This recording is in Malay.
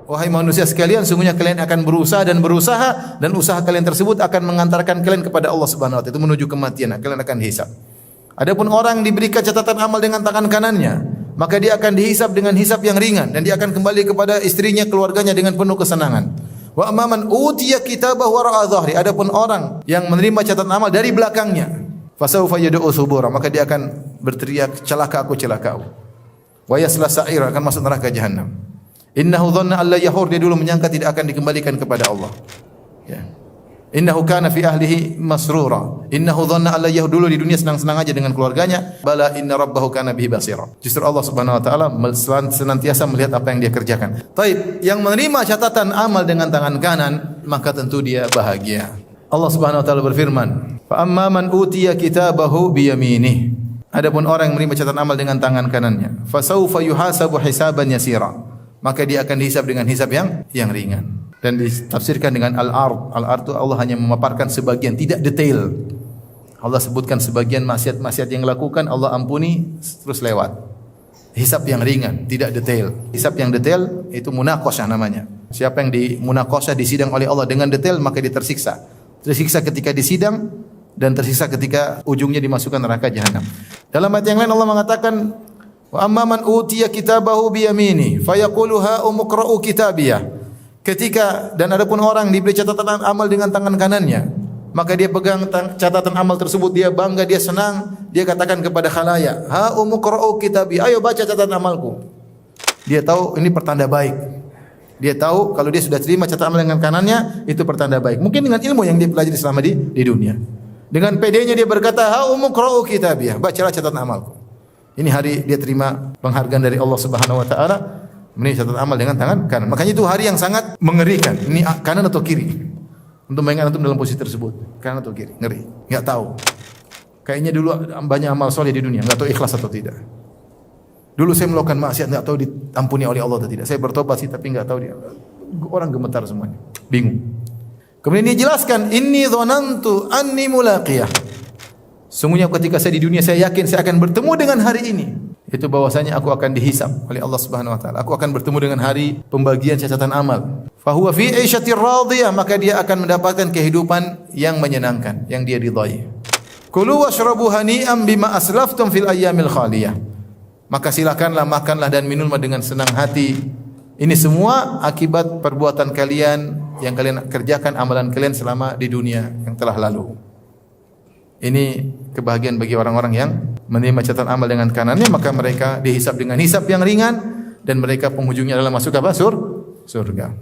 Wahai manusia sekalian, sungguhnya kalian akan berusaha dan usaha kalian tersebut akan mengantarkan kalian kepada Allah Subhanahu wa taala, itu menuju kematian. Kalian akan dihisab. Adapun orang diberikan catatan amal dengan tangan kanannya, maka dia akan dihisab dengan hisab yang ringan dan dia akan kembali kepada istrinya, keluarganya dengan penuh kesenangan. Wa amman utiya kitabahu wara'a dhahri. Adapun orang yang menerima catatan amal dari belakangnya, fasawfa yad'u subura, maka dia akan berteriak, celaka aku, celaka aku. Wa yasla sa'ira, akan masuk neraka jahanam. Innahu dhanna alla yahur, dia dulu menyangka tidak akan dikembalikan kepada Allah. Ya. Innahu kana fi ahlihi masrura. Innahu dhanna alla yahur, dulu di dunia senang-senang aja dengan keluarganya. Bala inna rabbahu kana bihi basira. Justru Allah Subhanahu wa taala senantiasa melihat apa yang dia kerjakan. Taib, yang menerima catatan amal dengan tangan kanan, maka tentu dia bahagia. Allah Subhanahu wa taala berfirman, "Fa amma man utiya kitabahu bi yaminih." Adapun orang yang menerima catatan amal dengan tangan kanannya, fa sawfa yuhasabu hisaban yasira. Maka dia akan dihisab dengan hisab yang ringan. Dan ditafsirkan dengan al-ard. Al-ard itu Allah hanya memaparkan sebagian, tidak detail. Allah sebutkan sebagian maksiat-maksiat yang dilakukan, Allah ampuni terus lewat. Hisab yang ringan, tidak detail. Hisab yang detail itu munaqasyah namanya. Siapa yang dimunaqasyah, disidang oleh Allah dengan detail, maka dia tersiksa. Tersiksa ketika disidang dan tersiksa ketika ujungnya dimasukkan neraka jahanam. Dalam ayat yang lain Allah mengatakan, wa amma man utiya kitabahu bi yamini fayaqulu ha umqra'u kitabiyah. Ketika dan adapun orang diberi catatan amal dengan tangan kanannya, maka dia pegang catatan amal tersebut, dia bangga, dia senang, dia katakan kepada khalayak, ha umqra'u kitabiyah, ayo baca catatan amalku. Dia tahu ini pertanda baik. Dia tahu kalau dia sudah terima catatan amal dengan kanannya, itu pertanda baik. Mungkin dengan ilmu yang dia pelajari selama di dunia. Dengan pedenya dia berkata, ha umqra'u kitabiyah, bacalah catatan amalku. Ini hari dia terima penghargaan dari Allah Subhanahu wa taala, menerima catatan amal dengan tangan kanan. Makanya itu hari yang sangat mengerikan. Ini kanan atau kiri? Untuk mengingat antum dalam posisi tersebut, kanan atau kiri? Ngeri, enggak tahu. Kayaknya dulu banyak amal soleh di dunia, enggak tahu ikhlas atau tidak. Dulu saya melakukan maksiat, enggak tahu diampuni oleh Allah atau tidak. Saya bertobat sih tapi enggak tahu dia. Orang gemetar semuanya, bingung. Kemudian dia jelaskan, inni dhanantu anni mulaqiyah. Sungguhnya ketika saya di dunia saya yakin saya akan bertemu dengan hari ini. Itu bahwasanya aku akan dihisab oleh Allah Subhanahu wa taala. Aku akan bertemu dengan hari pembagian catatan amal. Fa huwa fi 'aisyatir radiyah, maka dia akan mendapatkan kehidupan yang menyenangkan, yang dia ridhai. Kulu washrabu hani'an bima aslaftum fil ayyamil khaliyah. Maka silakanlah makanlah dan minumlah dengan senang hati. Ini semua akibat perbuatan kalian yang kalian kerjakan, amalan kalian selama di dunia yang telah lalu. Ini kebahagiaan bagi orang-orang yang menerima catatan amal dengan kanannya, maka mereka dihisab dengan hisab yang ringan dan mereka penghujungnya adalah masuk apa? Surga.